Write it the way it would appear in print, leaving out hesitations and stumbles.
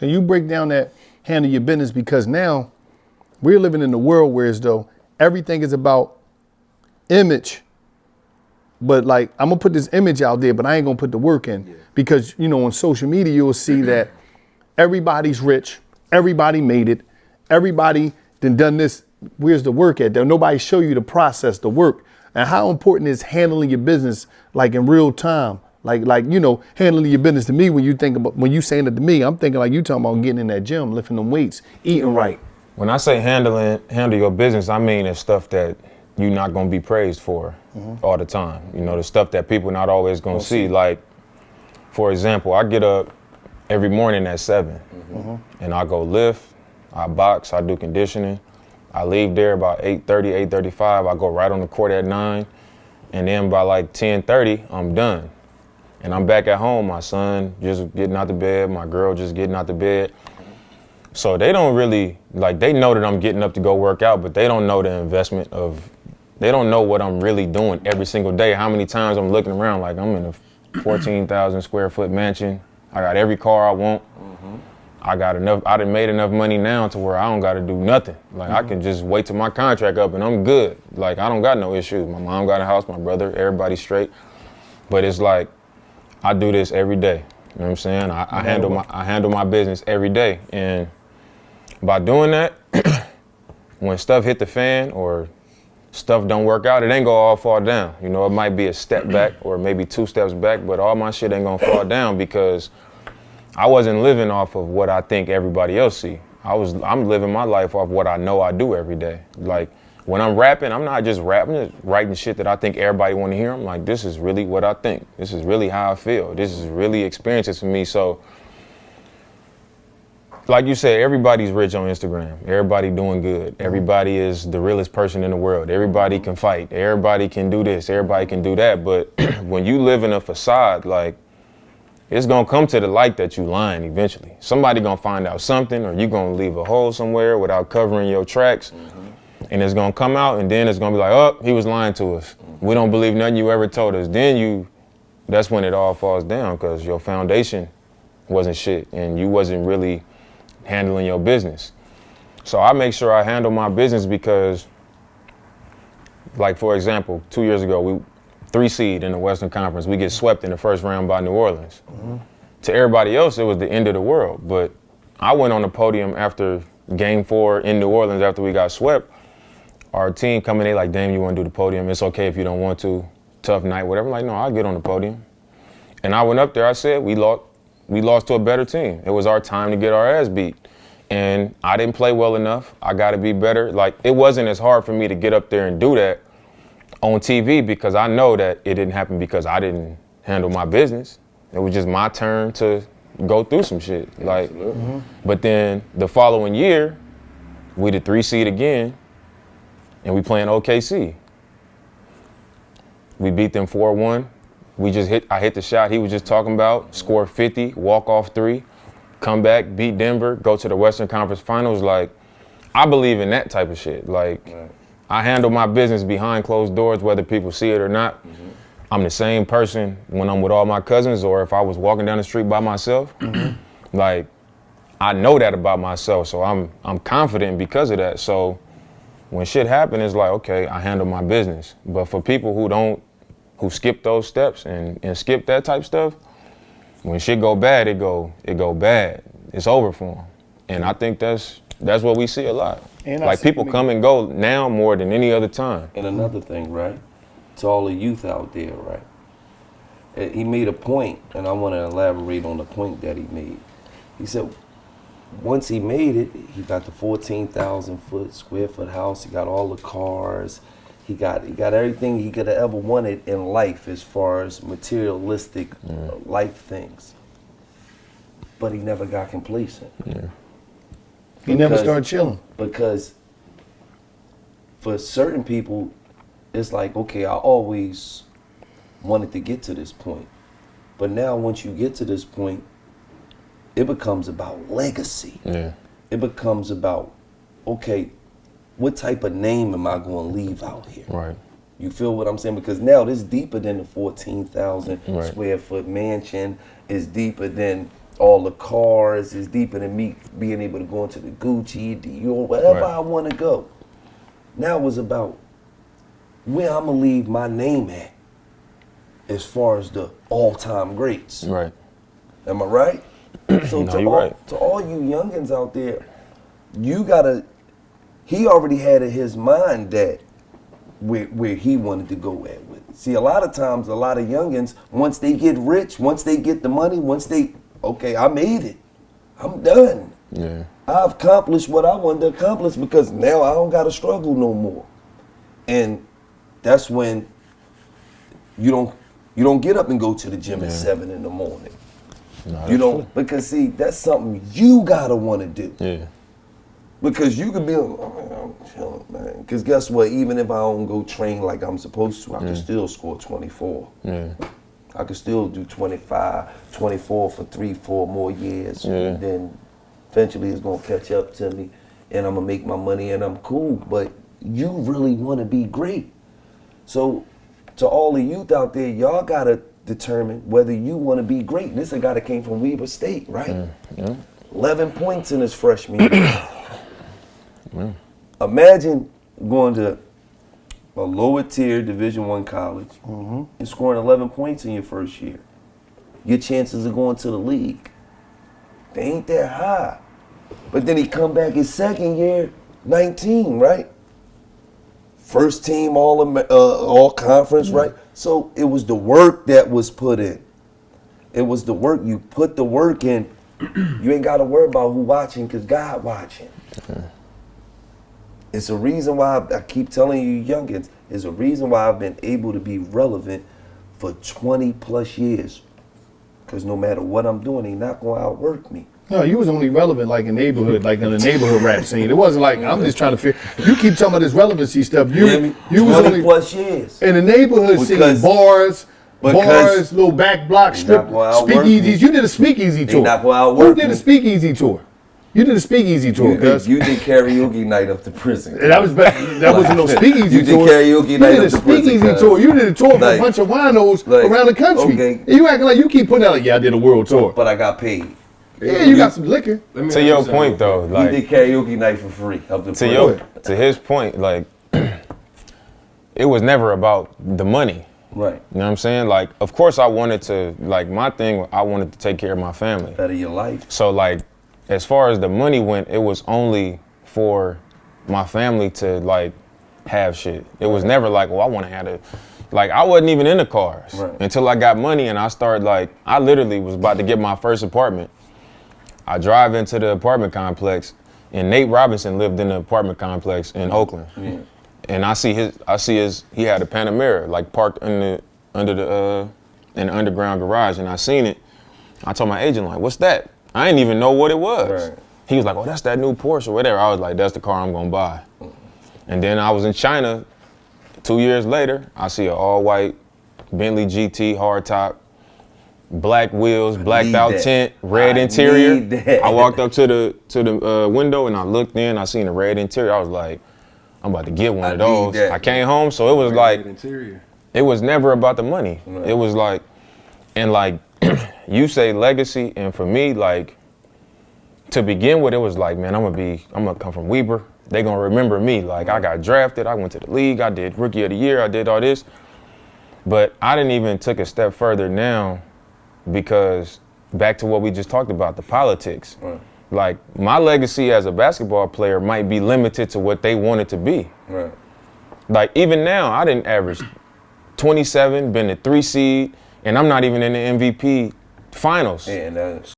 Can you break down that handle your business? Because now we're living in a world where as though everything is about image. But like, I'm gonna put this image out there, but I ain't gonna put the work in. Because, you know, on social media, you'll see that everybody's rich, everybody made it, everybody done this. Where's the work at? Nobody show you the process, the work. And how important is handling your business like in real time? Like you know, handling your business to me, when you think about, when you saying it to me, I'm thinking like you talking about getting in that gym, lifting them weights, eating right. When I say handle your business, I mean it's stuff that you're not gonna be praised for all the time. You know, the stuff that people not always gonna see. Like, for example, I get up every morning at 7 and I go lift, I box, I do conditioning. I leave there about 8:30, 8:35. I go right on the court at 9. And then by like 10:30, I'm done. And I'm back at home, my son just getting out the bed, my girl just getting out the bed. So they don't really, like, they know that I'm getting up to go work out, but they don't know the investment of, they don't know what I'm really doing every single day. How many times I'm looking around like I'm in a 14,000 square foot mansion. I got every car I want. I got enough, I done made enough money now to where I don't gotta do nothing. Like I can just wait till my contract up and I'm good. Like I don't got no issues. My mom got a house, my brother, everybody's straight. But it's like, I do this every day. You know what I'm saying? I handle my business every day. And by doing that, when stuff hit the fan or stuff don't work out, it ain't gonna all fall down. You know, it might be a step back or maybe 2 steps back, but all my shit ain't gonna fall down because I wasn't living off of what I think everybody else see. I'm living my life off what I know I do every day. Like when I'm rapping, I'm not just rapping, I'm just writing shit that I think everybody want to hear. I'm like, this is really what I think. This is really how I feel. This is really experiences for me. So, like you said, everybody's rich on Instagram. Everybody doing good. Everybody is the realest person in the world. Everybody can fight. Everybody can do this. Everybody can do that. But when you live in a facade, like, it's gonna come to the light that you lying eventually. Somebody gonna find out something, or you gonna leave a hole somewhere without covering your tracks. And it's gonna come out, and then it's gonna be like, oh, he was lying to us. We don't believe nothing you ever told us. Then that's when it all falls down, because your foundation wasn't shit, and you wasn't really handling your business. So I make sure I handle my business because, like for example, 2 years ago, we 3 seed in the Western Conference. We get swept in the first round by New Orleans. To everybody else, it was the end of the world. But I went on the podium after Game 4 in New Orleans after we got swept. Our team coming in like, damn, you want to do the podium? It's okay if you don't want to. Tough night, whatever. I'm like, no, I'll get on the podium. And I went up there. I said, we lost to a better team. It was our time to get our ass beat. And I didn't play well enough. I got to be better. Like, it wasn't as hard for me to get up there and do that on TV because I know that it didn't happen because I didn't handle my business. It was just my turn to go through some shit. Like, but then the following year, we the 3 seed again, and we playing OKC. We beat them 4-1. I hit the shot he was just talking about, score 50, walk off 3, come back, beat Denver, go to the Western Conference Finals. Like, I believe in that type of shit. Like, I handle my business behind closed doors, whether people see it or not. I'm the same person when I'm with all my cousins or if I was walking down the street by myself. Like, I know that about myself, so I'm confident because of that. So when shit happens, it's like, okay, I handle my business. But for people who skip those steps and skip that type stuff, when shit go bad, it go bad. It's over for them. And I think that's what we see a lot. And like people come and go now more than any other time. And another thing, right? To all the youth out there, right? He made a point, and I want to elaborate on the point that he made. He said, once he made it, he got the 14,000 square foot house. He got all the cars. He got everything he could have ever wanted in life as far as materialistic life things. But he never got complacent. He never started chilling. Because for certain people, it's like, okay, I always wanted to get to this point. But now once you get to this point, it becomes about legacy. It becomes about, okay, what type of name am I going to leave out here? Right. You feel what I'm saying? Because now this is deeper than the 14,000 square foot mansion. It's deeper than, all the cars is deeper than me being able to go into the Gucci, Dior, wherever I want to go. Now it was about where I'm gonna leave my name at as far as the all-time greats. Right. Am I right? So No, to, you're all, right. to all you youngins out there, you gotta, he already had in his mind that where he wanted to go at with it. See, a lot of times, a lot of youngins, once they get rich, once they get the money, okay, I made it. I'm done. Yeah. I've accomplished what I wanted to accomplish because now I don't gotta struggle no more. And that's when you don't get up and go to the gym at 7 in the morning. No, You don't, because see, that's something you gotta wanna do. Yeah. Because you could be like, oh, I'm chilling, man. Because guess what? Even if I don't go train like I'm supposed to, I can still score 24. Yeah. I could still do 25, 24 for 3-4 more years. Yeah. Then eventually it's gonna catch up to me and I'm gonna make my money and I'm cool. But you really wanna be great. So to all the youth out there, y'all gotta determine whether you wanna be great. This is a guy that came from Weber State, right? Yeah. 11 points in his freshman year. Imagine going to a lower tier Division I college and scoring 11 points in your first year. Your chances of going to the league, they ain't that high. But then he come back his second year, 19, right? First team all conference, right? So it was the work that was put in. It was the work. You put the work in. You ain't got to worry about who watching because God watching. It's a reason why I keep telling you youngins, it's a reason why I've been able to be relevant for 20 plus years. Because no matter what I'm doing, they not going to outwork me. No, you was only relevant like in neighborhood, like in the neighborhood rap scene. It wasn't like, I'm just trying to figure, you keep talking about this relevancy stuff. You was 20 only plus years. in the neighborhood scene, bars, little back block strip, speakeasies. You did a speakeasy tour. Not gonna outwork Who did a speakeasy tour? You did a speakeasy tour, cuz. You did karaoke night up to prison. And that wasn't no speakeasy tour. You did karaoke night up to prison. You did a speakeasy tour. You did a tour for a bunch of winos around the country. Okay. And you acting like you keep putting out like, yeah, I did a world tour. But I got paid. Yeah, you got some liquor. To your point though, He like did karaoke night for free up to prison. to his point, like it was never about the money. Right. You know what I'm saying? Like, of course I wanted to, like my thing, I wanted to take care of my family. Better your life. So like, as far as the money went, it was only for my family to like have shit. It was never like, well, I want to have a, like I wasn't even in the cars until I got money and I started like, I literally was about to get my first apartment. I drive into the apartment complex and Nate Robinson lived in the apartment complex in Oakland. Yeah. And I see his, he had a Panamera like parked in the underground garage and I seen it. I told my agent like, what's that? I didn't even know what it was. Right. He was like, oh, that's that new Porsche or whatever. I was like, that's the car I'm gonna buy. And then I was in China 2 years later, I see an all white Bentley GT hardtop, black wheels, blacked out tent, red interior. I walked up to the window and I looked in, I seen a red interior. I was like, I'm about to get one of those. I came home, so it was like, it was never about the money. Right. It was like, and like, you say legacy, and for me, like, to begin with, it was like, man, I'm gonna come from Weber. They gonna remember me. Like, I got drafted, I went to the league, I did rookie of the year, I did all this. But I didn't even took a step further now because back to what we just talked about, the politics. Right. Like, my legacy as a basketball player might be limited to what they want it to be. Right. Like, even now, I didn't average 27, been a 3 seed, and I'm not even in the MVP finals. Yeah,